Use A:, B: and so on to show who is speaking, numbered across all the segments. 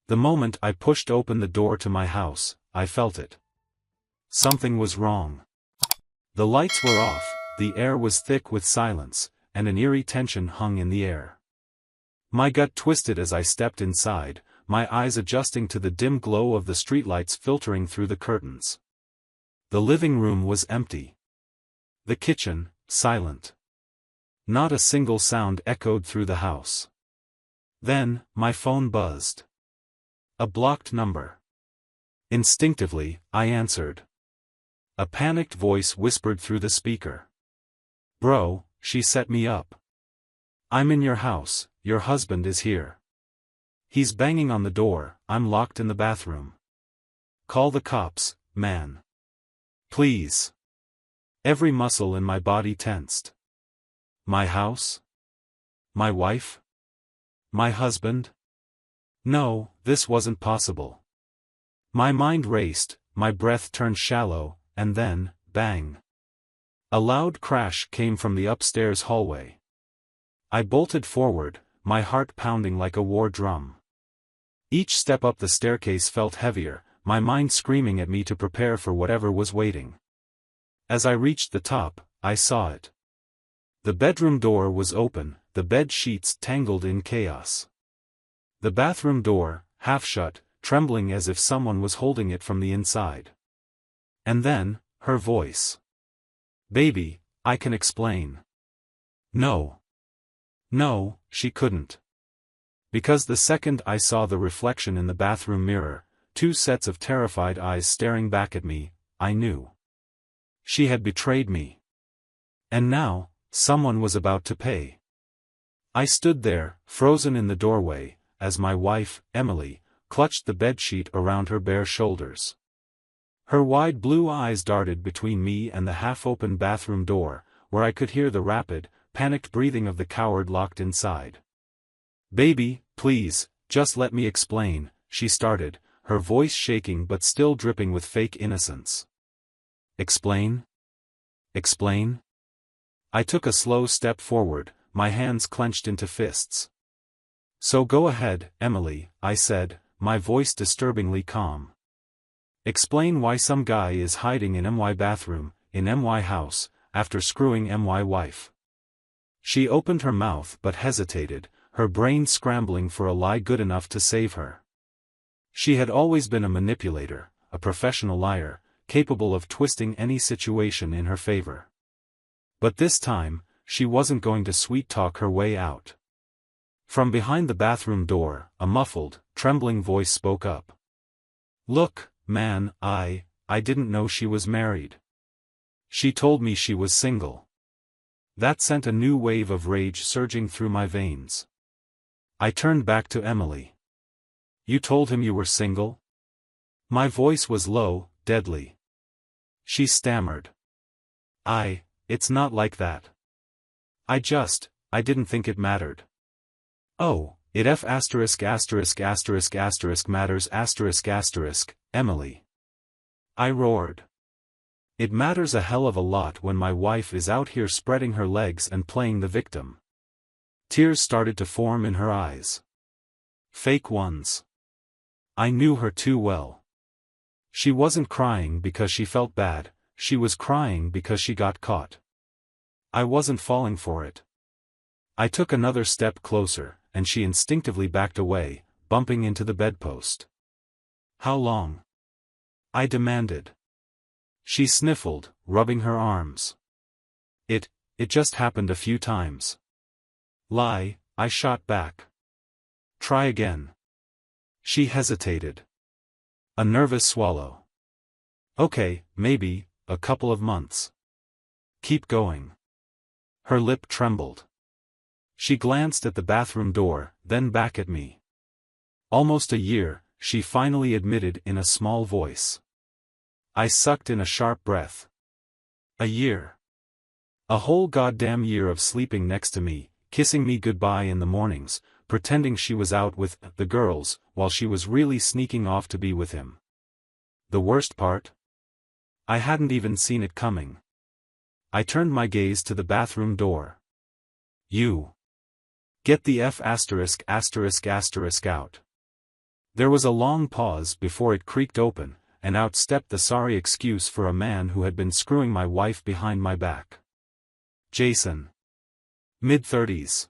A: The moment I pushed open the door to my house, I felt it. Something was wrong. The lights were off, the air was thick with silence, and an eerie tension hung in the air. My gut twisted as I stepped inside, my eyes adjusting to the dim glow of the streetlights filtering through the curtains. The living room was empty. The kitchen, silent. Not a single sound echoed through the house. Then, my phone buzzed. A blocked number. Instinctively, I answered. A panicked voice whispered through the speaker. "Bro, she set me up. I'm in your house, your husband is here. He's banging on the door, I'm locked in the bathroom. Call the cops, man. Please." Every muscle in my body tensed. My house? My wife? My husband? No, this wasn't possible. My mind raced, my breath turned shallow, and then, bang. A loud crash came from the upstairs hallway. I bolted forward, my heart pounding like a war drum. Each step up the staircase felt heavier, my mind screaming at me to prepare for whatever was waiting. As I reached the top, I saw it. The bedroom door was open, the bed sheets tangled in chaos. The bathroom door, half shut, trembling as if someone was holding it from the inside. And then, her voice. "Baby, I can explain." No. No, she couldn't. Because the second I saw the reflection in the bathroom mirror, two sets of terrified eyes staring back at me, I knew. She had betrayed me. And now, someone was about to pay. I stood there, frozen in the doorway, as my wife, Emily, clutched the bedsheet around her bare shoulders. Her wide blue eyes darted between me and the half-open bathroom door, where I could hear the rapid, panicked breathing of the coward locked inside. "Baby, please, just let me explain," she started, her voice shaking but still dripping with fake innocence. "Explain? Explain?" I took a slow step forward, my hands clenched into fists. "So go ahead, Emily," I said, my voice disturbingly calm. "Explain why some guy is hiding in my bathroom, in my house, after screwing my wife." She opened her mouth but hesitated, her brain scrambling for a lie good enough to save her. She had always been a manipulator, a professional liar, capable of twisting any situation in her favor. But this time, she wasn't going to sweet-talk her way out. From behind the bathroom door, a muffled, trembling voice spoke up. "Look, man, I didn't know she was married. She told me she was single." That sent a new wave of rage surging through my veins. I turned back to Emily. "You told him you were single?" My voice was low, deadly. She stammered. It's not like that. I didn't think it mattered." "Oh, it matters, Emily." I roared. "It matters a hell of a lot when my wife is out here spreading her legs and playing the victim." Tears started to form in her eyes. Fake ones. I knew her too well. She wasn't crying because she felt bad, she was crying because she got caught. I wasn't falling for it. I took another step closer, and she instinctively backed away, bumping into the bedpost. "How long?" I demanded. She sniffled, rubbing her arms. It just happened a few times." "Lie," I shot back. "Try again." She hesitated. A nervous swallow. "Okay, maybe, a couple of months." "Keep going." Her lip trembled. She glanced at the bathroom door, then back at me. "Almost a year," she finally admitted in a small voice. I sucked in a sharp breath. A year. A whole goddamn year of sleeping next to me, kissing me goodbye in the mornings, pretending she was out with the girls, while she was really sneaking off to be with him. The worst part? I hadn't even seen it coming. I turned my gaze to the bathroom door. "You. Get the out." There was a long pause before it creaked open, and out stepped the sorry excuse for a man who had been screwing my wife behind my back. Jason. Mid-30s.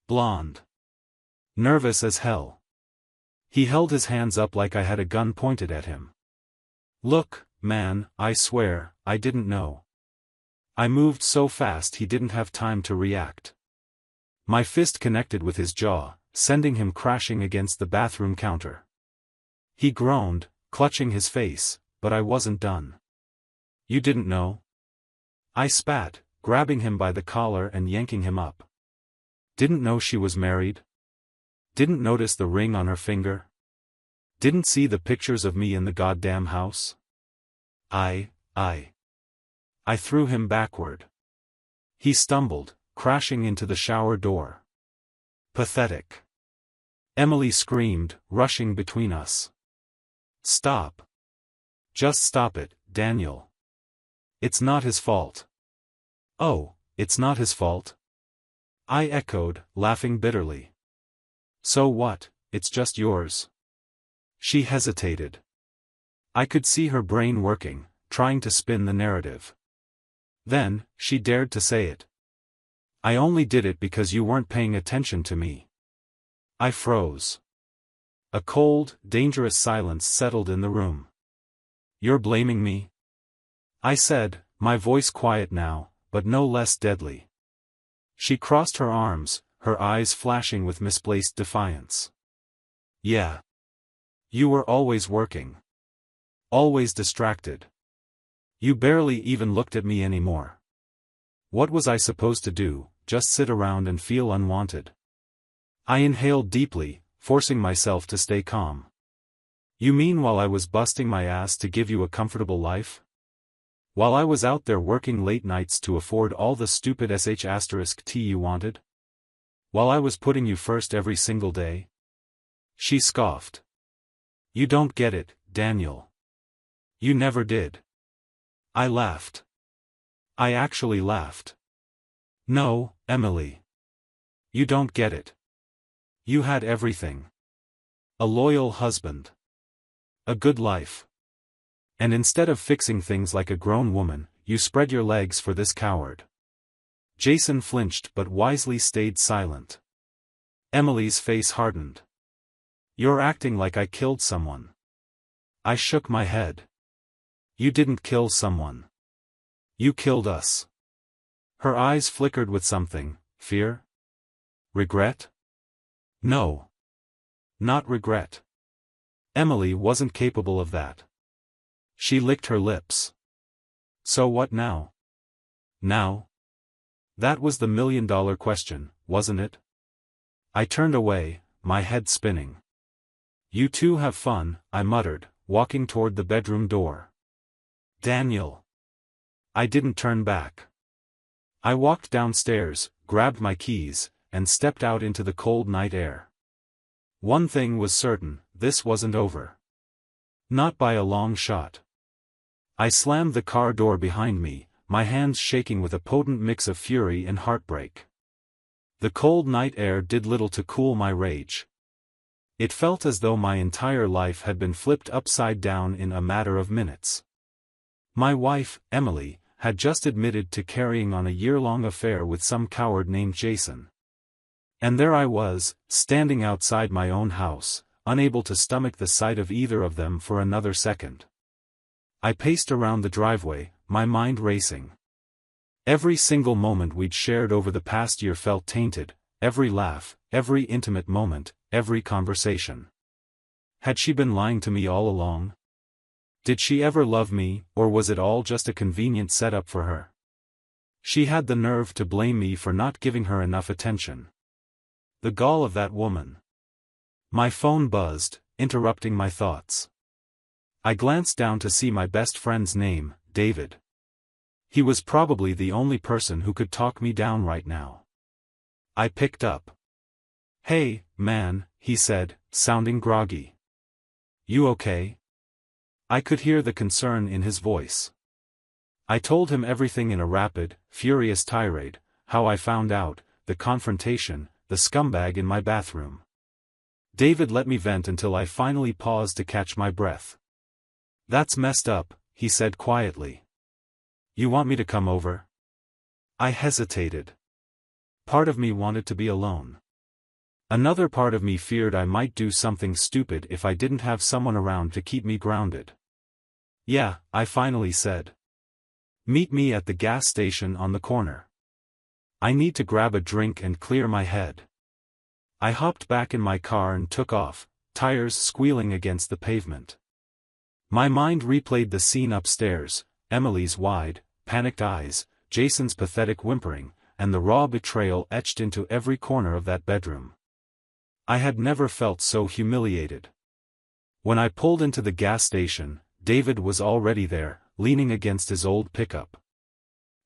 A: Blonde. Nervous as hell. He held his hands up like I had a gun pointed at him. Look, man, I swear, I didn't know. I moved so fast he didn't have time to react. My fist connected with his jaw, sending him crashing against the bathroom counter. He groaned, clutching his face, but I wasn't done. You didn't know? I spat, grabbing him by the collar and yanking him up. Didn't know she was married? Didn't notice the ring on her finger? Didn't see the pictures of me in the goddamn house? I threw him backward. He stumbled, crashing into the shower door. Pathetic. Emily screamed, rushing between us. Stop. Just stop it, Daniel. It's not his fault. Oh, it's not his fault? I echoed, laughing bitterly. So what, it's just yours. She hesitated. I could see her brain working, trying to spin the narrative. Then, she dared to say it. I only did it because you weren't paying attention to me. I froze. A cold, dangerous silence settled in the room. You're blaming me? I said, my voice quiet now, but no less deadly. She crossed her arms, her eyes flashing with misplaced defiance. Yeah. You were always working. Always distracted. You barely even looked at me anymore. What was I supposed to do, just sit around and feel unwanted? I inhaled deeply, forcing myself to stay calm. You mean while I was busting my ass to give you a comfortable life? While I was out there working late nights to afford all the stupid **T you wanted? While I was putting you first every single day? She scoffed. You don't get it, Daniel. You never did. I laughed. I actually laughed. No, Emily. You don't get it. You had everything. A loyal husband. A good life. And instead of fixing things like a grown woman, you spread your legs for this coward. Jason flinched but wisely stayed silent. Emily's face hardened. You're acting like I killed someone. I shook my head. You didn't kill someone. You killed us. Her eyes flickered with something, fear? Regret? No. Not regret. Emily wasn't capable of that. She licked her lips. So what now? Now? That was the million-dollar question, wasn't it? I turned away, my head spinning. You two have fun, I muttered, walking toward the bedroom door. Daniel. I didn't turn back. I walked downstairs, grabbed my keys, and stepped out into the cold night air. One thing was certain, this wasn't over. Not by a long shot. I slammed the car door behind me, my hands shaking with a potent mix of fury and heartbreak. The cold night air did little to cool my rage. It felt as though my entire life had been flipped upside down in a matter of minutes. My wife, Emily, had just admitted to carrying on a year-long affair with some coward named Jason. And there I was, standing outside my own house, unable to stomach the sight of either of them for another second. I paced around the driveway, my mind racing. Every single moment we'd shared over the past year felt tainted, every laugh, every intimate moment, every conversation. Had she been lying to me all along? Did she ever love me, or was it all just a convenient setup for her? She had the nerve to blame me for not giving her enough attention. The gall of that woman. My phone buzzed, interrupting my thoughts. I glanced down to see my best friend's name, David. He was probably the only person who could talk me down right now. I picked up. Hey, man, he said, sounding groggy. You okay? I could hear the concern in his voice. I told him everything in a rapid, furious tirade, how I found out, the confrontation, the scumbag in my bathroom. David let me vent until I finally paused to catch my breath. "That's messed up," he said quietly. "You want me to come over?" I hesitated. Part of me wanted to be alone. Another part of me feared I might do something stupid if I didn't have someone around to keep me grounded. "Yeah," I finally said. "Meet me at the gas station on the corner. I need to grab a drink and clear my head." I hopped back in my car and took off, tires squealing against the pavement. My mind replayed the scene upstairs, Emily's wide, panicked eyes, Jason's pathetic whimpering, and the raw betrayal etched into every corner of that bedroom. I had never felt so humiliated. When I pulled into the gas station, David was already there, leaning against his old pickup.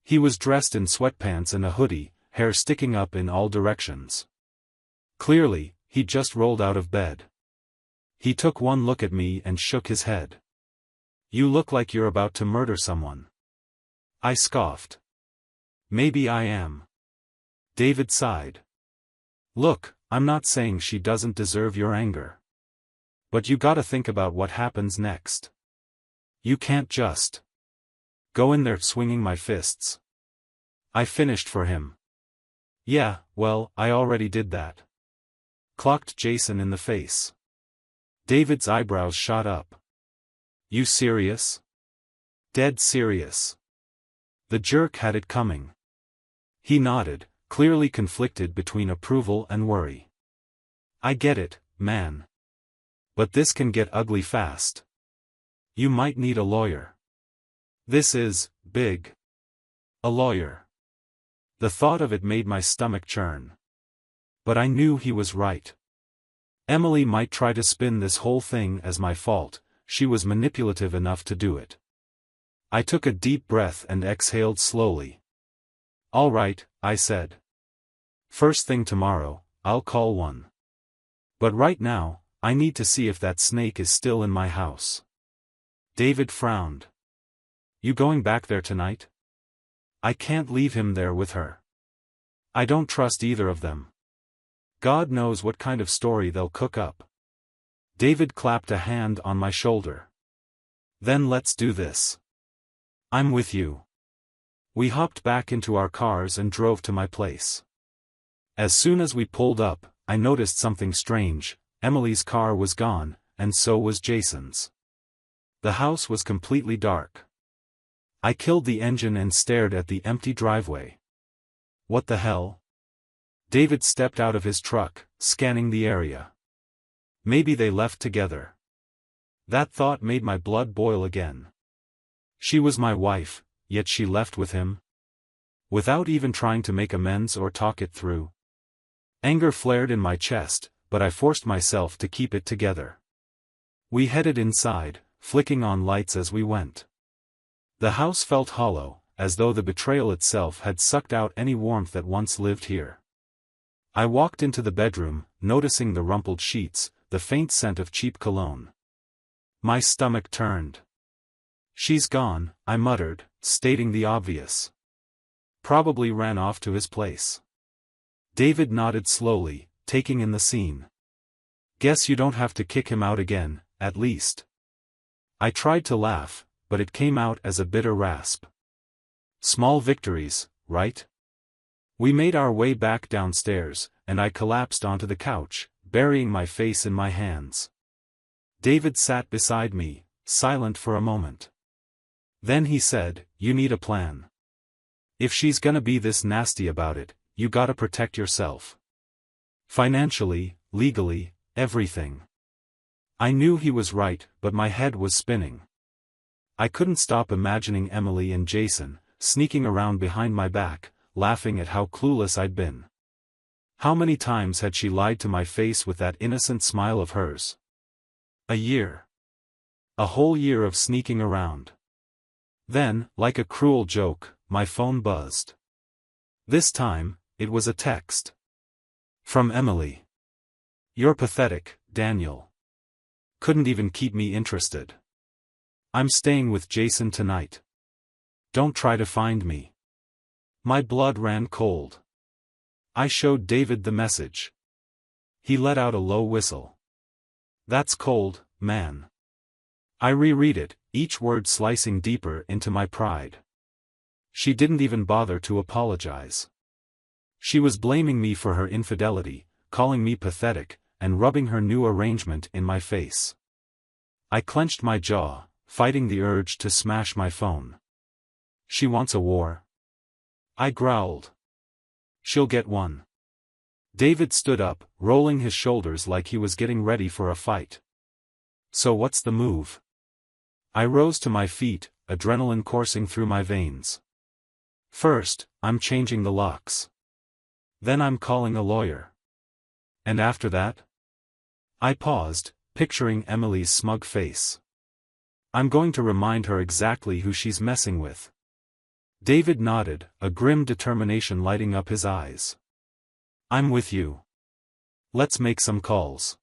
A: He was dressed in sweatpants and a hoodie, hair sticking up in all directions. Clearly, he'd just rolled out of bed. He took one look at me and shook his head. "You look like you're about to murder someone." I scoffed. "Maybe I am." David sighed. "Look, I'm not saying she doesn't deserve your anger. But you gotta think about what happens next. You can't just go in there swinging my fists." I finished for him. "Yeah, well, I already did that." Clocked Jason in the face. David's eyebrows shot up. "You serious?" "Dead serious." The jerk had it coming. He nodded, clearly conflicted between approval and worry. "I get it, man. But this can get ugly fast. You might need a lawyer." "This is big." A lawyer. The thought of it made my stomach churn. But I knew he was right. Emily might try to spin this whole thing as my fault, she was manipulative enough to do it. I took a deep breath and exhaled slowly. "All right," I said. "First thing tomorrow, I'll call one. But right now, I need to see if that snake is still in my house." David frowned. "You going back there tonight?" "I can't leave him there with her. I don't trust either of them. God knows what kind of story they'll cook up." David clapped a hand on my shoulder. "Then let's do this. I'm with you." We hopped back into our cars and drove to my place. As soon as we pulled up, I noticed something strange. Emily's car was gone, and so was Jason's. The house was completely dark. I killed the engine and stared at the empty driveway. "What the hell?" David stepped out of his truck, scanning the area. Maybe they left together. That thought made my blood boil again. She was my wife, yet she left with him? Without even trying to make amends or talk it through. Anger flared in my chest, but I forced myself to keep it together. We headed inside, flicking on lights as we went. The house felt hollow, as though the betrayal itself had sucked out any warmth that once lived here. I walked into the bedroom, noticing the rumpled sheets, the faint scent of cheap cologne. My stomach turned. "She's gone," I muttered, stating the obvious. "Probably ran off to his place." David nodded slowly, taking in the scene. "Guess you don't have to kick him out again, at least." I tried to laugh, but it came out as a bitter rasp. Small victories, right? We made our way back downstairs, and I collapsed onto the couch, burying my face in my hands. David sat beside me, silent for a moment. Then he said, "You need a plan. If she's gonna be this nasty about it, you gotta protect yourself. Financially, legally, everything." I knew he was right, but my head was spinning. I couldn't stop imagining Emily and Jason, sneaking around behind my back, laughing at how clueless I'd been. How many times had she lied to my face with that innocent smile of hers? A year. A whole year of sneaking around. Then, like a cruel joke, my phone buzzed. This time, it was a text. From Emily. "You're pathetic, Daniel. Couldn't even keep me interested. I'm staying with Jason tonight. Don't try to find me." My blood ran cold. I showed David the message. He let out a low whistle. That's cold, man. I reread it, each word slicing deeper into my pride. She didn't even bother to apologize. She was blaming me for her infidelity, calling me pathetic, and rubbing her new arrangement in my face. I clenched my jaw, fighting the urge to smash my phone. She wants a war? I growled. She'll get one. David stood up, rolling his shoulders like he was getting ready for a fight. So what's the move? I rose to my feet, adrenaline coursing through my veins. First, I'm changing the locks. Then I'm calling a lawyer. And after that? I paused, picturing Emily's smug face. I'm going to remind her exactly who she's messing with. David nodded, a grim determination lighting up his eyes. I'm with you. Let's make some calls.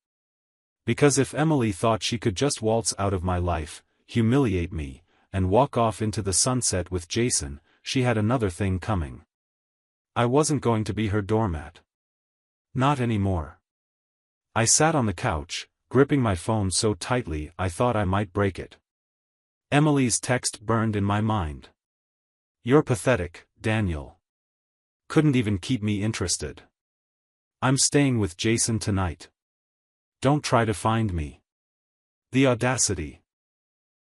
A: Because if Emily thought she could just waltz out of my life, humiliate me, and walk off into the sunset with Jason, she had another thing coming. I wasn't going to be her doormat. Not anymore. I sat on the couch, gripping my phone so tightly I thought I might break it. Emily's text burned in my mind. You're pathetic, Daniel. Couldn't even keep me interested. I'm staying with Jason tonight. Don't try to find me. The audacity.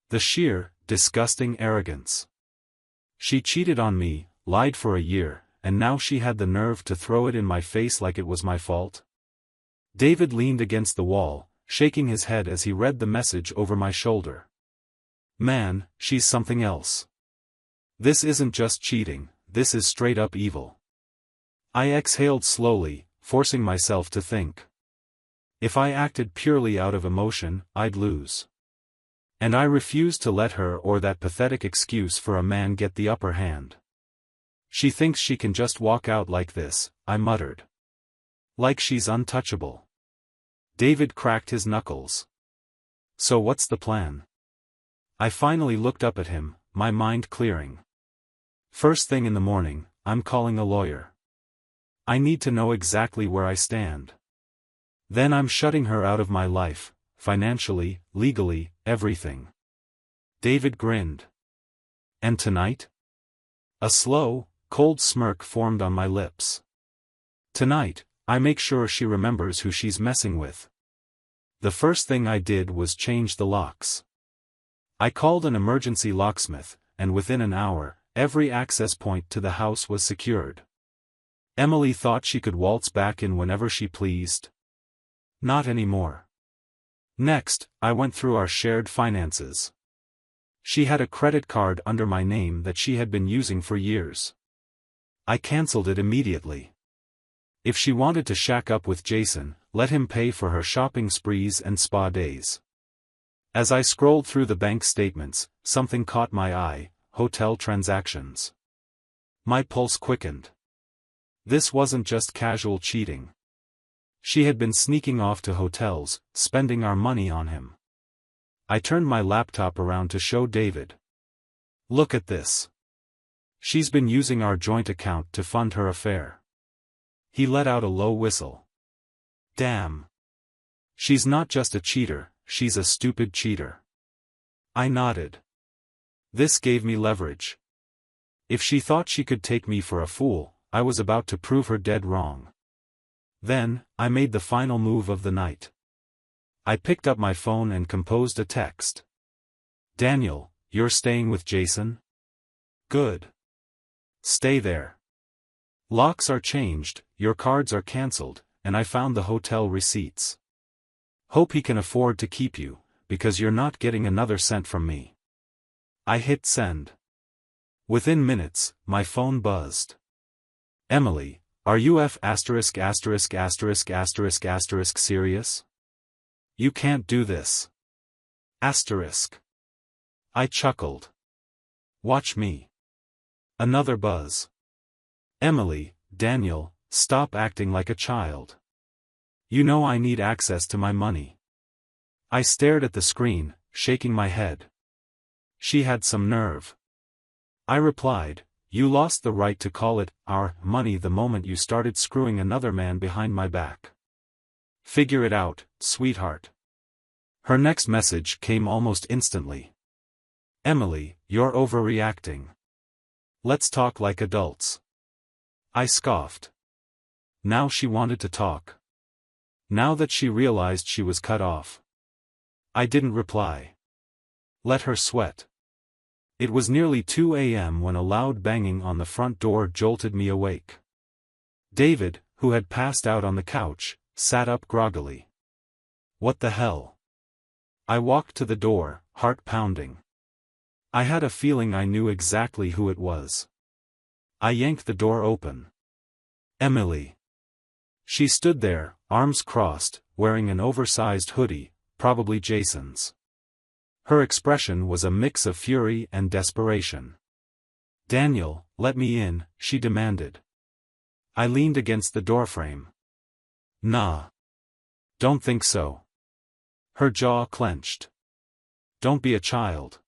A: The sheer, disgusting arrogance. She cheated on me, lied for a year, and now she had the nerve to throw it in my face like it was my fault. David leaned against the wall, shaking his head as he read the message over my shoulder. Man, she's something else. This isn't just cheating, this is straight up evil. I exhaled slowly, forcing myself to think. If I acted purely out of emotion, I'd lose. And I refused to let her or that pathetic excuse for a man get the upper hand. She thinks she can just walk out like this, I muttered. Like she's untouchable. David cracked his knuckles. So what's the plan? I finally looked up at him, my mind clearing. First thing in the morning, I'm calling a lawyer. I need to know exactly where I stand. Then I'm shutting her out of my life, financially, legally, everything. David grinned. And tonight? A slow, cold smirk formed on my lips. Tonight, I make sure she remembers who she's messing with. The first thing I did was change the locks. I called an emergency locksmith, and within an hour, every access point to the house was secured. Emily thought she could waltz back in whenever she pleased. Not anymore. Next, I went through our shared finances. She had a credit card under my name that she had been using for years. I cancelled it immediately. If she wanted to shack up with Jason, let him pay for her shopping sprees and spa days. As I scrolled through the bank statements, something caught my eye: hotel transactions. My pulse quickened. This wasn't just casual cheating. She had been sneaking off to hotels, spending our money on him. I turned my laptop around to show David. Look at this. She's been using our joint account to fund her affair. He let out a low whistle. Damn. She's not just a cheater, she's a stupid cheater. I nodded. This gave me leverage. If she thought she could take me for a fool, I was about to prove her dead wrong. Then, I made the final move of the night. I picked up my phone and composed a text. Daniel, you're staying with Jason? Good. Stay there. Locks are changed, your cards are cancelled, and I found the hotel receipts. Hope he can afford to keep you, because you're not getting another cent from me. I hit send. Within minutes, my phone buzzed. Emily, are you serious? You can't do this. Asterisk. I chuckled. Watch me. Another buzz. Emily, Daniel, stop acting like a child. You know I need access to my money. I stared at the screen, shaking my head. She had some nerve. I replied, you lost the right to call it our money the moment you started screwing another man behind my back. Figure it out, sweetheart. Her next message came almost instantly. "Emily, you're overreacting. Let's talk like adults." I scoffed. Now she wanted to talk. Now that she realized she was cut off. I didn't reply. Let her sweat. It was nearly 2 a.m. when a loud banging on the front door jolted me awake. David, who had passed out on the couch, sat up groggily. What the hell? I walked to the door, heart pounding. I had a feeling I knew exactly who it was. I yanked the door open. Emily. She stood there, arms crossed, wearing an oversized hoodie, probably Jason's. Her expression was a mix of fury and desperation. "Daniel, let me in," she demanded. I leaned against the doorframe. "Nah. Don't think so." Her jaw clenched. "Don't be a child.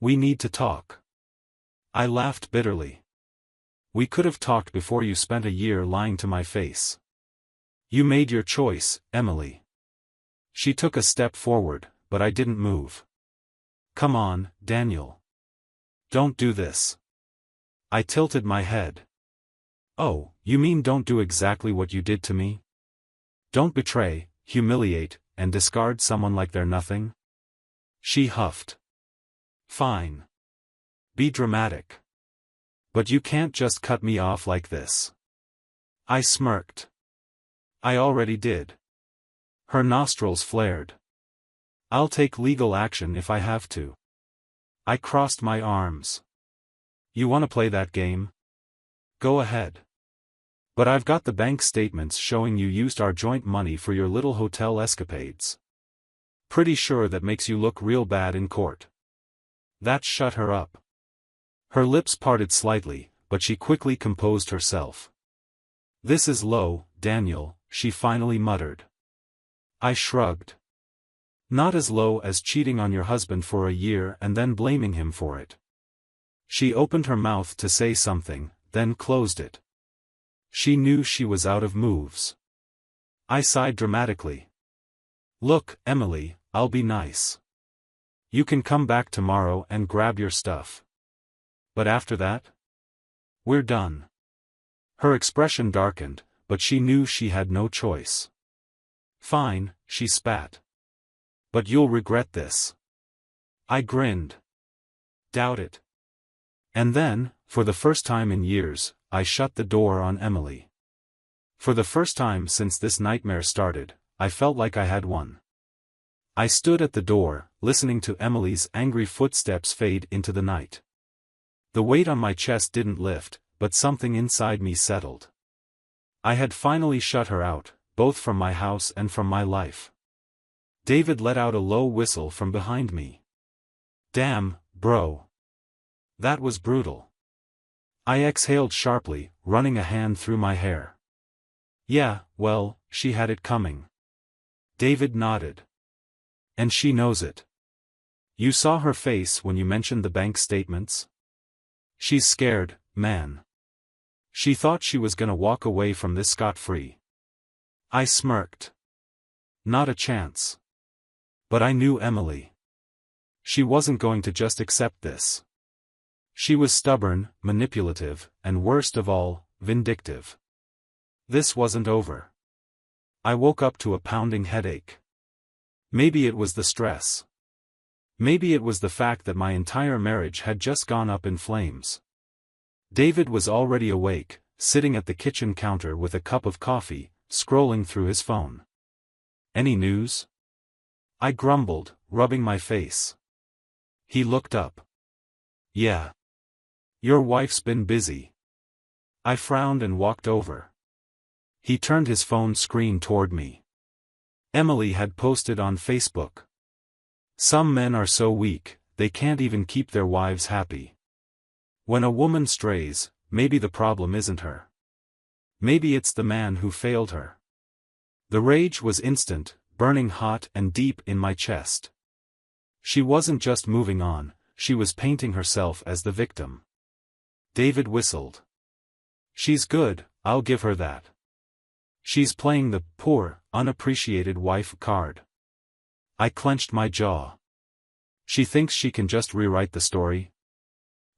A: We need to talk." I laughed bitterly. "We could have talked before you spent a year lying to my face. You made your choice, Emily." She took a step forward, but I didn't move. "Come on, Daniel. Don't do this." I tilted my head. "Oh, you mean don't do exactly what you did to me? Don't betray, humiliate, and discard someone like they're nothing?" She huffed. "Fine. Be dramatic. But you can't just cut me off like this." I smirked. "I already did." Her nostrils flared. "I'll take legal action if I have to." I crossed my arms. "You want to play that game? Go ahead. But I've got the bank statements showing you used our joint money for your little hotel escapades. Pretty sure that makes you look real bad in court." That shut her up. Her lips parted slightly, but she quickly composed herself. "This is low, Daniel," she finally muttered. I shrugged. "Not as low as cheating on your husband for a year and then blaming him for it." She opened her mouth to say something, then closed it. She knew she was out of moves. I sighed dramatically. "Look, Emily, I'll be nice. You can come back tomorrow and grab your stuff. But after that? We're done." Her expression darkened, but she knew she had no choice. "Fine," she spat. "But you'll regret this." I grinned. "Doubt it." And then, for the first time in years, I shut the door on Emily. For the first time since this nightmare started, I felt like I had won. I stood at the door, listening to Emily's angry footsteps fade into the night. The weight on my chest didn't lift, but something inside me settled. I had finally shut her out, both from my house and from my life. David let out a low whistle from behind me. "Damn, bro. That was brutal." I exhaled sharply, running a hand through my hair. "Yeah, well, she had it coming." David nodded. "And she knows it. You saw her face when you mentioned the bank statements? She's scared, man. She thought she was gonna walk away from this scot-free." I smirked. Not a chance. But I knew Emily. She wasn't going to just accept this. She was stubborn, manipulative, and worst of all, vindictive. This wasn't over. I woke up to a pounding headache. Maybe it was the stress. Maybe it was the fact that my entire marriage had just gone up in flames. David was already awake, sitting at the kitchen counter with a cup of coffee, scrolling through his phone. "Any news?" I grumbled, rubbing my face. He looked up. "Yeah. Your wife's been busy." I frowned and walked over. He turned his phone screen toward me. Emily had posted on Facebook. "Some men are so weak, they can't even keep their wives happy. When a woman strays, maybe the problem isn't her. Maybe it's the man who failed her." The rage was instant, burning hot and deep in my chest. She wasn't just moving on, she was painting herself as the victim. David whistled. "She's good, I'll give her that. She's playing the poor, unappreciated wife card." I clenched my jaw. She thinks she can just rewrite the story?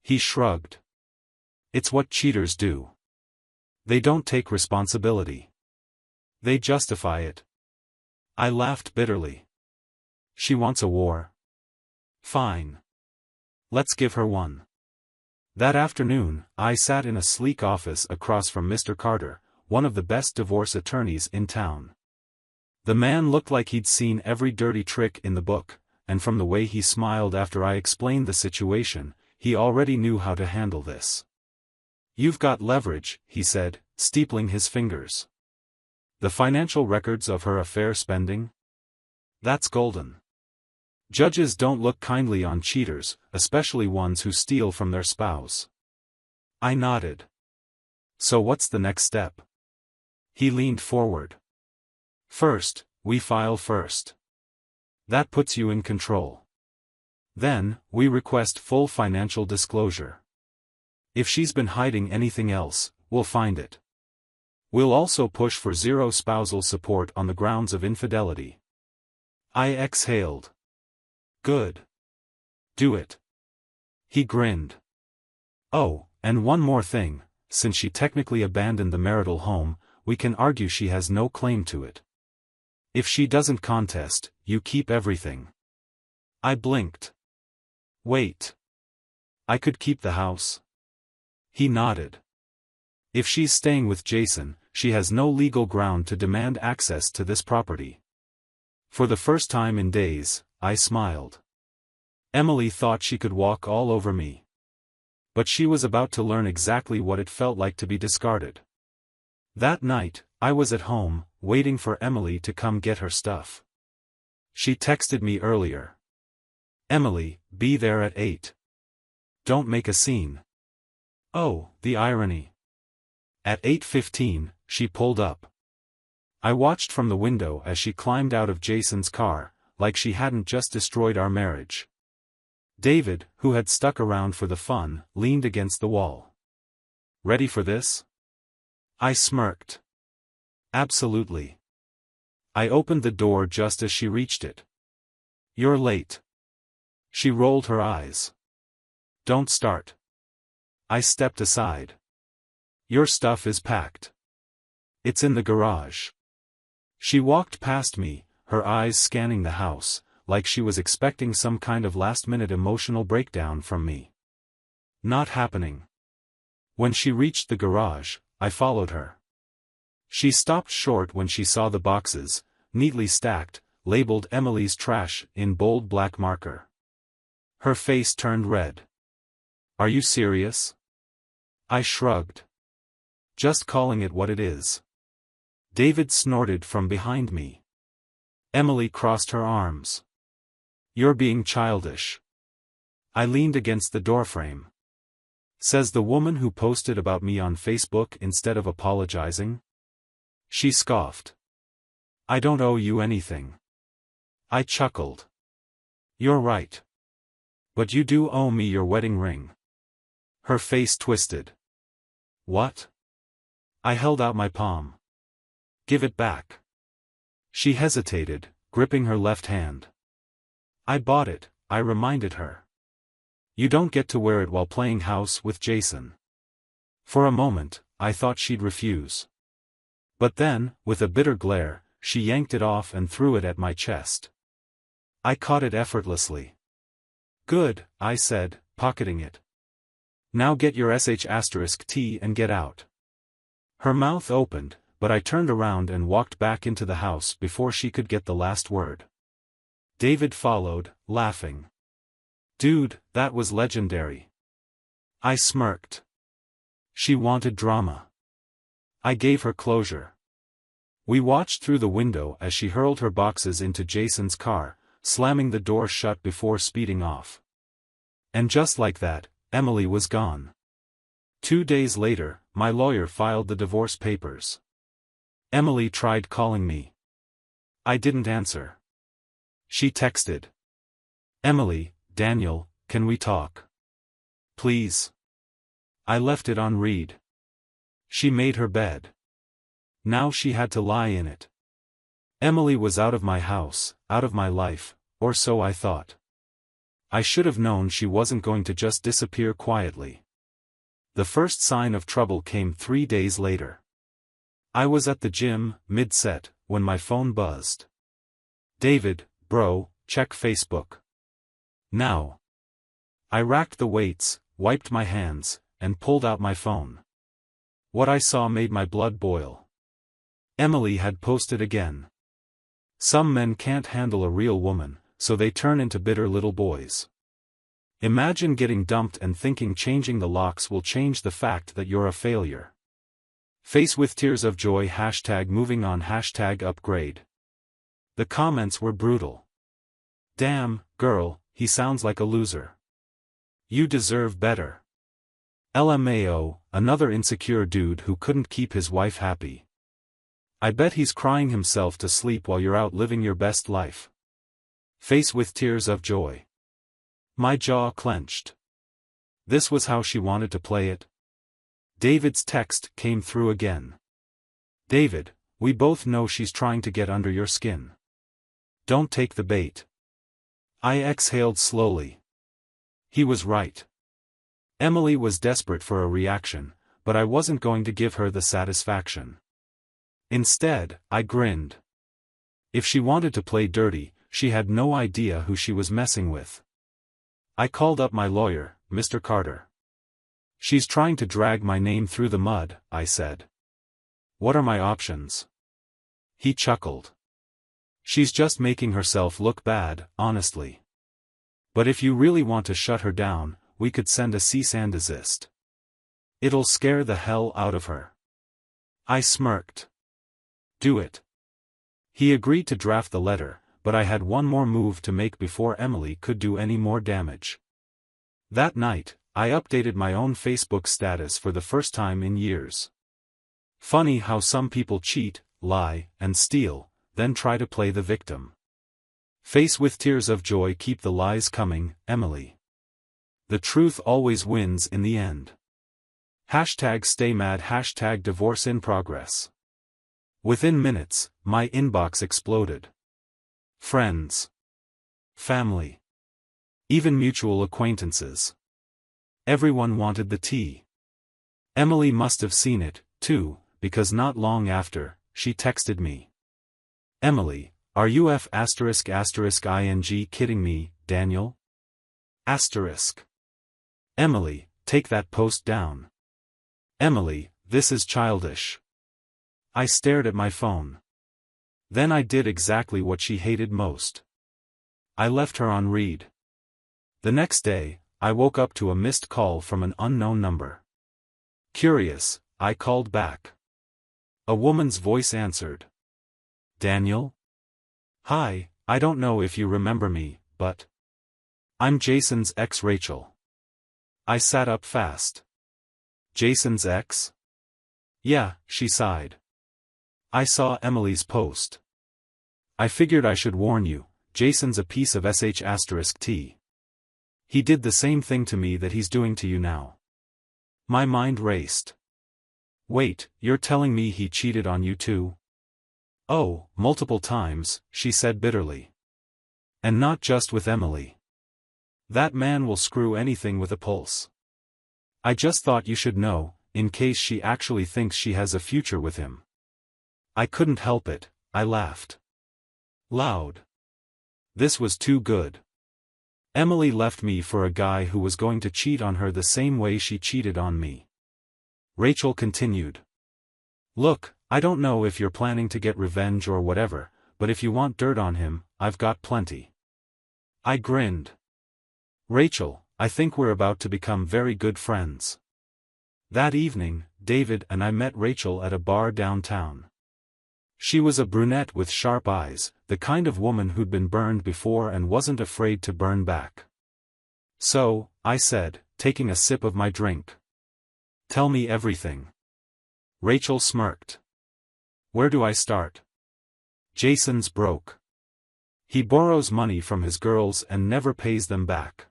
A: He shrugged. It's what cheaters do. They don't take responsibility. They justify it. I laughed bitterly. She wants a war. Fine. Let's give her one. That afternoon, I sat in a sleek office across from Mr. Carter, one of the best divorce attorneys in town. The man looked like he'd seen every dirty trick in the book, and from the way he smiled after I explained the situation, he already knew how to handle this. You've got leverage, he said, steepling his fingers. The financial records of her affair spending? That's golden. Judges don't look kindly on cheaters, especially ones who steal from their spouse. I nodded. So what's the next step? He leaned forward. First, we file first. That puts you in control. Then, we request full financial disclosure. If she's been hiding anything else, we'll find it. We'll also push for zero spousal support on the grounds of infidelity. I exhaled. Good. Do it. He grinned. Oh, and one more thing, since she technically abandoned the marital home, we can argue she has no claim to it. If she doesn't contest, you keep everything. I blinked. Wait. I could keep the house? He nodded. If she's staying with Jason, she has no legal ground to demand access to this property. For the first time in days, I smiled. Emily thought she could walk all over me. But she was about to learn exactly what it felt like to be discarded. That night, I was at home, waiting for Emily to come get her stuff. She texted me earlier. Emily, be there at 8. Don't make a scene. Oh, the irony. At 8:15, she pulled up. I watched from the window as she climbed out of Jason's car, like she hadn't just destroyed our marriage. David, who had stuck around for the fun, leaned against the wall. Ready for this? I smirked. Absolutely. I opened the door just as she reached it. You're late. She rolled her eyes. Don't start. I stepped aside. Your stuff is packed. It's in the garage. She walked past me, her eyes scanning the house, like she was expecting some kind of last-minute emotional breakdown from me. Not happening. When she reached the garage, I followed her. She stopped short when she saw the boxes, neatly stacked, labeled Emily's trash in bold black marker. Her face turned red. Are you serious? I shrugged. Just calling it what it is. David snorted from behind me. Emily crossed her arms. You're being childish. I leaned against the doorframe. Says the woman who posted about me on Facebook instead of apologizing? She scoffed. I don't owe you anything. I chuckled. You're right. But you do owe me your wedding ring. Her face twisted. What? I held out my palm. Give it back. She hesitated, gripping her left hand. I bought it, I reminded her. You don't get to wear it while playing house with Jason. For a moment, I thought she'd refuse. But then, with a bitter glare, she yanked it off and threw it at my chest. I caught it effortlessly. Good, I said, pocketing it. Now get your sh*t and get out. Her mouth opened, but I turned around and walked back into the house before she could get the last word. David followed, laughing. Dude, that was legendary. I smirked. She wanted drama. I gave her closure. We watched through the window as she hurled her boxes into Jason's car, slamming the door shut before speeding off. And just like that, Emily was gone. 2 days later, my lawyer filed the divorce papers. Emily tried calling me. I didn't answer. She texted. Emily, Daniel, can we talk? Please. I left it on read. She made her bed. Now she had to lie in it. Emily was out of my house, out of my life, or so I thought. I should have known she wasn't going to just disappear quietly. The first sign of trouble came 3 days later. I was at the gym, mid-set, when my phone buzzed. "David, bro, check Facebook." Now. I racked the weights, wiped my hands, and pulled out my phone. What I saw made my blood boil. Emily had posted again. Some men can't handle a real woman, so they turn into bitter little boys. Imagine getting dumped and thinking changing the locks will change the fact that you're a failure. Face with tears of joy #moving on #upgrade. The comments were brutal. "Damn, girl, he sounds like a loser. You deserve better." LMAO, another insecure dude who couldn't keep his wife happy. "I bet he's crying himself to sleep while you're out living your best life." Face with tears of joy. My jaw clenched. This was how she wanted to play it? David's text came through again. "David, we both know she's trying to get under your skin. Don't take the bait." I exhaled slowly. He was right. Emily was desperate for a reaction, but I wasn't going to give her the satisfaction. Instead, I grinned. If she wanted to play dirty, she had no idea who she was messing with. I called up my lawyer, Mr. Carter. "She's trying to drag my name through the mud," I said. "What are my options?" He chuckled. "She's just making herself look bad, honestly. But if you really want to shut her down, we could send a cease and desist. It'll scare the hell out of her." I smirked. "Do it." He agreed to draft the letter, but I had one more move to make before Emily could do any more damage. That night, I updated my own Facebook status for the first time in years. Funny how some people cheat, lie, and steal, then try to play the victim. Face with tears of joy, keep the lies coming, Emily. The truth always wins in the end. #stay mad #divorce in progress. Within minutes, my inbox exploded. Friends. Family. Even mutual acquaintances. Everyone wanted the tea. Emily must have seen it, too, because not long after, she texted me. "Emily, are you ***ing kidding me, Daniel? Emily, take that post down. Emily, this is childish." I stared at my phone. Then I did exactly what she hated most. I left her on read. The next day, I woke up to a missed call from an unknown number. Curious, I called back. A woman's voice answered. "Daniel? Hi, I don't know if you remember me, but I'm Jason's ex Rachel." I sat up fast. "Jason's ex?" "Yeah," she sighed. "I saw Emily's post. I figured I should warn you, Jason's a piece of ***T. He did the same thing to me that he's doing to you now." My mind raced. "Wait, you're telling me he cheated on you too?" "Oh, multiple times," she said bitterly. "And not just with Emily. That man will screw anything with a pulse. I just thought you should know, in case she actually thinks she has a future with him." I couldn't help it, I laughed. Loud. This was too good. Emily left me for a guy who was going to cheat on her the same way she cheated on me. Rachel continued. "Look, I don't know if you're planning to get revenge or whatever, but if you want dirt on him, I've got plenty." I grinned. "Rachel, I think we're about to become very good friends." That evening, David and I met Rachel at a bar downtown. She was a brunette with sharp eyes, the kind of woman who'd been burned before and wasn't afraid to burn back. "So," I said, taking a sip of my drink. "Tell me everything." Rachel smirked. "Where do I start?" "Jason's broke. He borrows money from his girls and never pays them back.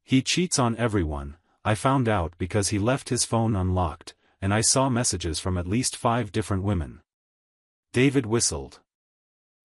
A: He cheats on everyone. I found out because he left his phone unlocked, and I saw messages from at least 5 different women." David whistled.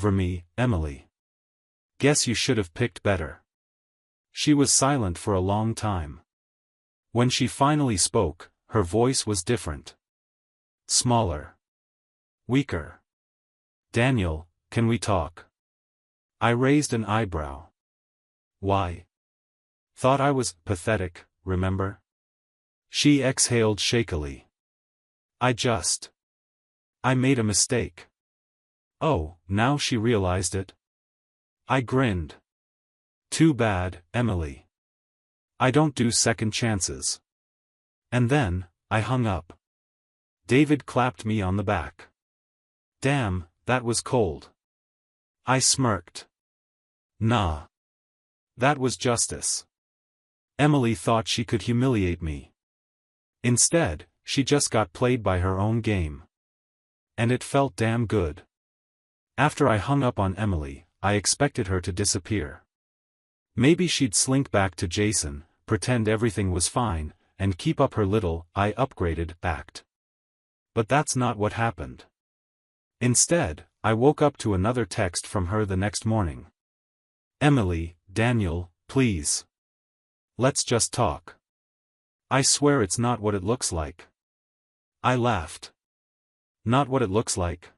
A: over me, Emily. Guess you should have picked better." She was silent for a long time. When she finally spoke, her voice was different. Smaller. Weaker. "Daniel, can we talk?" I raised an eyebrow. "Why?" "Thought I was pathetic, remember?" She exhaled shakily. I made a mistake." Oh, now she realized it? I grinned. "Too bad, Emily. I don't do second chances." And then, I hung up. David clapped me on the back. "Damn, that was cold." I smirked. "Nah. That was justice." Emily thought she could humiliate me. Instead, she just got played by her own game. And it felt damn good. After I hung up on Emily, I expected her to disappear. Maybe she'd slink back to Jason, pretend everything was fine, and keep up her little, I upgraded, act. But that's not what happened. Instead, I woke up to another text from her the next morning. "Emily, Daniel, please. Let's just talk. I swear it's not what it looks like." I laughed. "Not what it looks like?"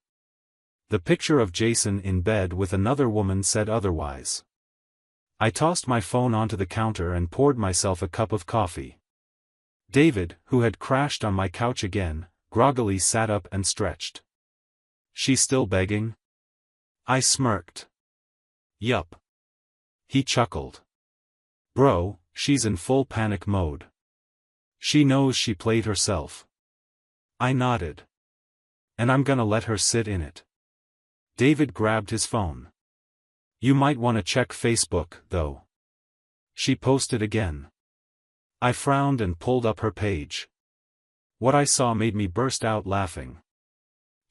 A: The picture of Jason in bed with another woman said otherwise. I tossed my phone onto the counter and poured myself a cup of coffee. David, who had crashed on my couch again, groggily sat up and stretched. "She still begging?" I smirked. "Yup." He chuckled. "Bro, she's in full panic mode. She knows she played herself." I nodded. "And I'm gonna let her sit in it." David grabbed his phone. "You might want to check Facebook, though. She posted again." I frowned and pulled up her page. What I saw made me burst out laughing.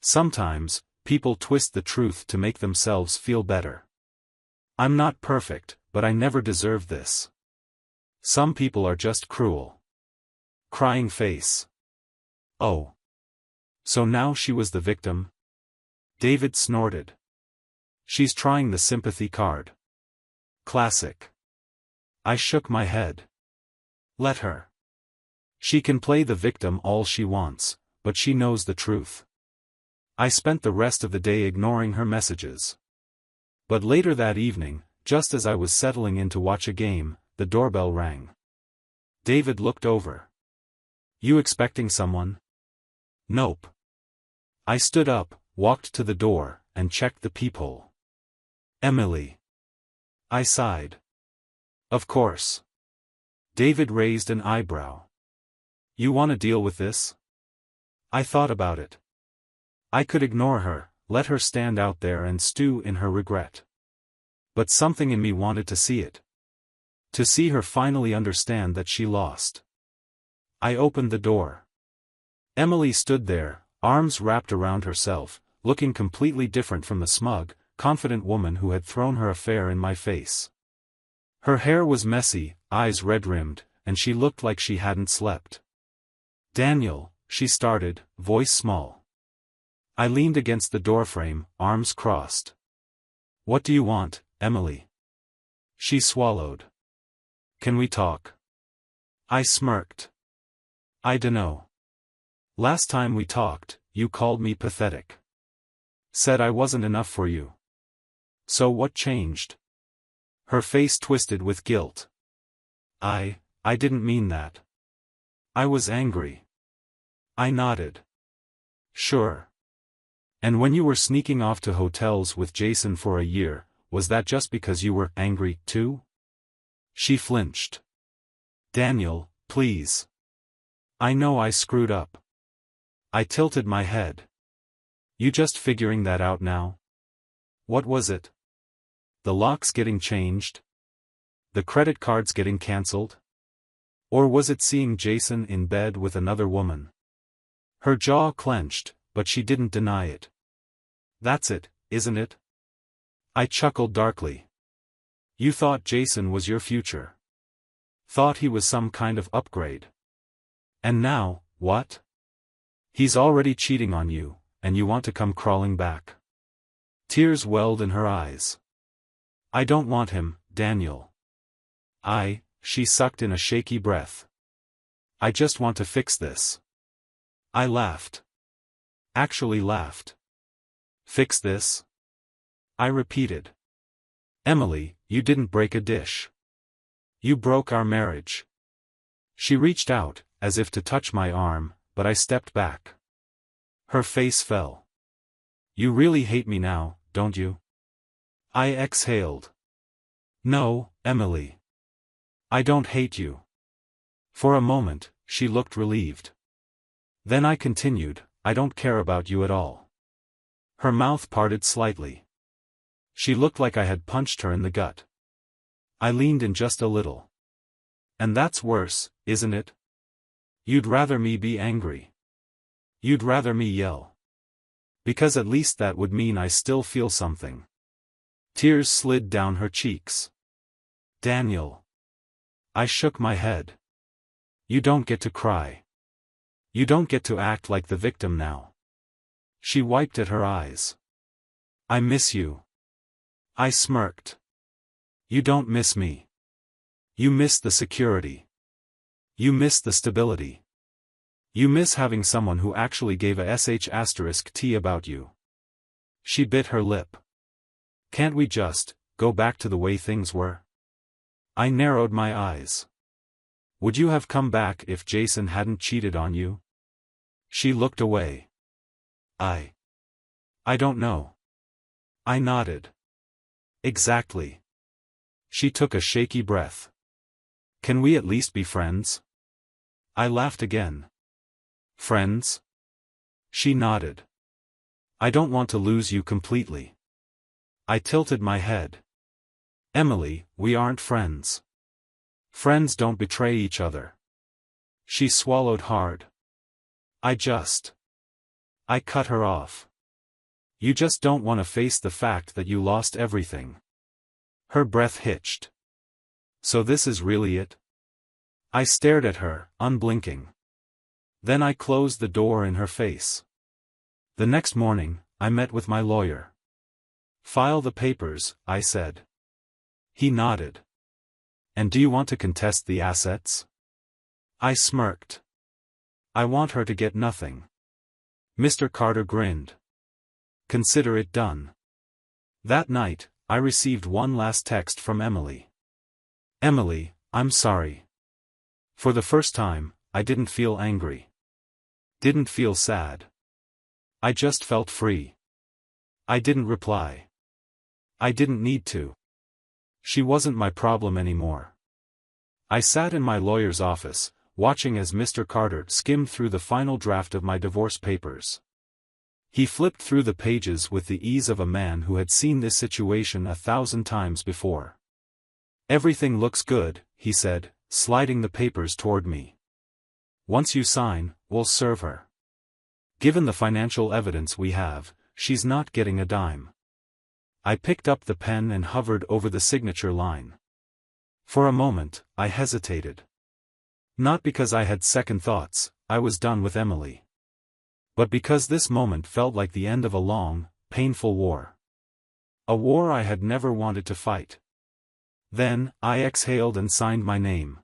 A: Sometimes, people twist the truth to make themselves feel better. I'm not perfect, but I never deserved this. Some people are just cruel. Crying face. Oh. So now she was the victim? David snorted. She's trying the sympathy card. Classic. I shook my head. Let her. She can play the victim all she wants, but she knows the truth. I spent the rest of the day ignoring her messages. But later that evening, just as I was settling in to watch a game, the doorbell rang. David looked over. "You expecting someone?" "Nope." I stood up, walked to the door, and checked the peephole. "Emily." I sighed. "Of course." David raised an eyebrow. You want to deal with this? I thought about it. I could ignore her, let her stand out there and stew in her regret. But something in me wanted to see it. To see her finally understand that she lost. I opened the door. Emily stood there, arms wrapped around herself, looking completely different from the smug, confident woman who had thrown her affair in my face. Her hair was messy, eyes red-rimmed, and she looked like she hadn't slept. "Daniel," she started, voice small. I leaned against the doorframe, arms crossed. "What do you want, Emily?" She swallowed. "Can we talk?" I smirked. "I dunno. Last time we talked, you called me pathetic. Said I wasn't enough for you. So what changed?" Her face twisted with guilt. I didn't mean that. I was angry." I nodded. "Sure. And when you were sneaking off to hotels with Jason for a year, was that just because you were angry, too?" She flinched. "Daniel, please. I know I screwed up." I tilted my head. "You just figuring that out now? What was it? The locks getting changed? The credit cards getting cancelled? Or was it seeing Jason in bed with another woman?" Her jaw clenched, but she didn't deny it. "That's it, isn't it?" I chuckled darkly. "You thought Jason was your future. Thought he was some kind of upgrade. And now, what? He's already cheating on you, and you want to come crawling back." Tears welled in her eyes. "I don't want him, Daniel. She sucked in a shaky breath. "I just want to fix this." I laughed. Actually laughed. "Fix this?" I repeated. "Emily, you didn't break a dish. You broke our marriage." She reached out, as if to touch my arm, but I stepped back. Her face fell. "You really hate me now, don't you?" I exhaled. "No, Emily. I don't hate you." For a moment, she looked relieved. Then I continued, "I don't care about you at all." Her mouth parted slightly. She looked like I had punched her in the gut. I leaned in just a little. "And that's worse, isn't it? You'd rather me be angry. You'd rather me yell. Because at least that would mean I still feel something." Tears slid down her cheeks. "Daniel." I shook my head. "You don't get to cry. You don't get to act like the victim now." She wiped at her eyes. "I miss you." I smirked. "You don't miss me. You miss the security. You miss the stability. You miss having someone who actually gave a sh*t about you." She bit her lip. "Can't we just go back to the way things were?" I narrowed my eyes. "Would you have come back if Jason hadn't cheated on you?" She looked away. I don't know." I nodded. "Exactly." She took a shaky breath. "Can we at least be friends?" I laughed again. "Friends?" She nodded. "I don't want to lose you completely." I tilted my head. "Emily, we aren't friends. Friends don't betray each other." She swallowed hard. I cut her off. "You just don't want to face the fact that you lost everything." Her breath hitched. "So this is really it?" I stared at her, unblinking. Then I closed the door in her face. The next morning, I met with my lawyer. "File the papers," I said. He nodded. "And do you want to contest the assets?" I smirked. "I want her to get nothing." Mr. Carter grinned. "Consider it done." That night, I received one last text from Emily. "Emily, I'm sorry. For the first time, I didn't feel angry. Didn't feel sad. I just felt free." I didn't reply. I didn't need to. She wasn't my problem anymore. I sat in my lawyer's office, watching as Mr. Carter skimmed through the final draft of my divorce papers. He flipped through the pages with the ease of a man who had seen this situation 1,000 times before. "Everything looks good," he said, sliding the papers toward me. "Once you sign, we'll serve her. Given the financial evidence we have, she's not getting a dime." I picked up the pen and hovered over the signature line. For a moment, I hesitated. Not because I had second thoughts, I was done with Emily. But because this moment felt like the end of a long, painful war. A war I had never wanted to fight. Then, I exhaled and signed my name.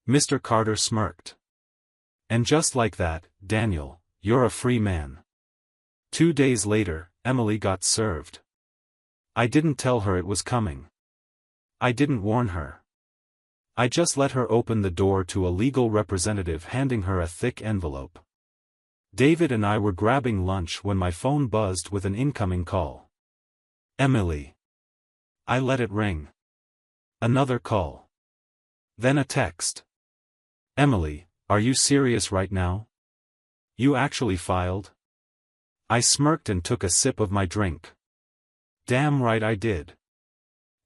A: Mr. Carter smirked. "And just like that, Daniel, you're a free man." 2 days later, Emily got served. I didn't tell her it was coming. I didn't warn her. I just let her open the door to a legal representative handing her a thick envelope. David and I were grabbing lunch when my phone buzzed with an incoming call. "Emily." I let it ring. Another call. Then a text. "Emily, are you serious right now? You actually filed?" I smirked and took a sip of my drink. Damn right I did.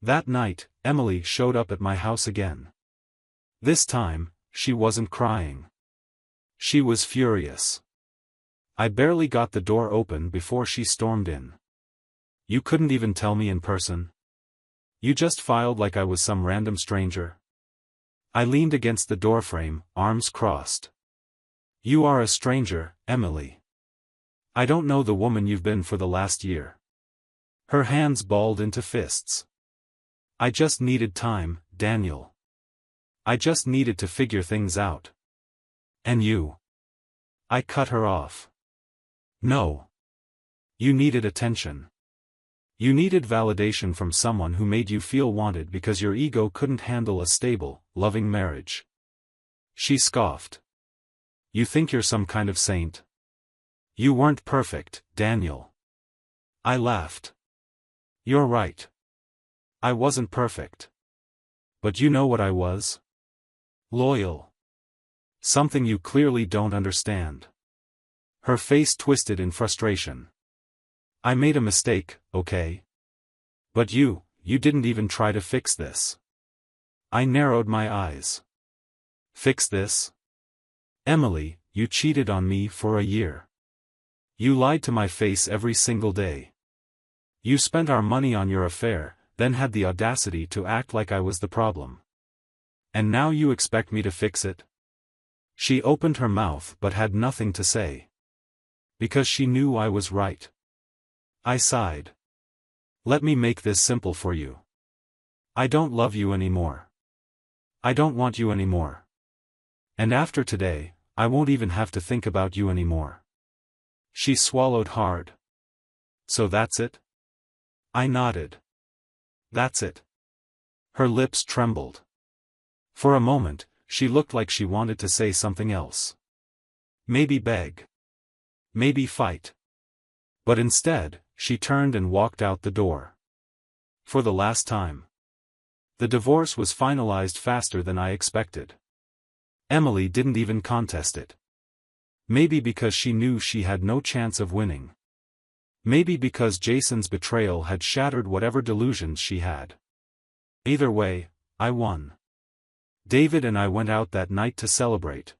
A: That night, Emily showed up at my house again. This time, she wasn't crying. She was furious. I barely got the door open before she stormed in. "You couldn't even tell me in person? You just filed like I was some random stranger?" I leaned against the doorframe, arms crossed. "You are a stranger, Emily. I don't know the woman you've been for the last year." Her hands balled into fists. "I just needed time, Daniel. I just needed to figure things out. And you?" I cut her off. "No. You needed attention. You needed validation from someone who made you feel wanted because your ego couldn't handle a stable, loving marriage." She scoffed. "You think you're some kind of saint? You weren't perfect, Daniel." I laughed. "You're right. I wasn't perfect. But you know what I was? Loyal. Something you clearly don't understand." Her face twisted in frustration. "I made a mistake, okay? But you didn't even try to fix this." I narrowed my eyes. "Fix this? Emily, you cheated on me for a year. You lied to my face every single day. You spent our money on your affair, then had the audacity to act like I was the problem. And now you expect me to fix it?" She opened her mouth but had nothing to say. Because she knew I was right. I sighed. "Let me make this simple for you. I don't love you anymore. I don't want you anymore. And after today, I won't even have to think about you anymore." She swallowed hard. "So that's it?" I nodded. "That's it." Her lips trembled. For a moment, she looked like she wanted to say something else. Maybe beg. Maybe fight. But instead, she turned and walked out the door. For the last time. The divorce was finalized faster than I expected. Emily didn't even contest it. Maybe because she knew she had no chance of winning. Maybe because Jason's betrayal had shattered whatever delusions she had. Either way, I won. David and I went out that night to celebrate.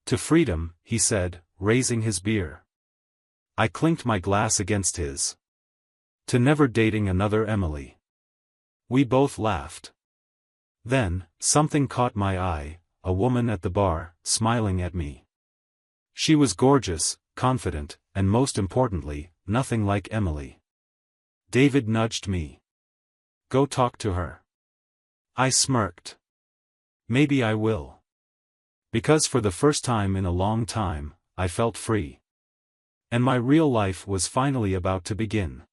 A: "To freedom," he said, raising his beer. I clinked my glass against his. "To never dating another Emily." We both laughed. Then, something caught my eye, a woman at the bar, smiling at me. She was gorgeous, confident, and most importantly, nothing like Emily. David nudged me. "Go talk to her." I smirked. "Maybe I will." Because for the first time in a long time, I felt free. And my real life was finally about to begin.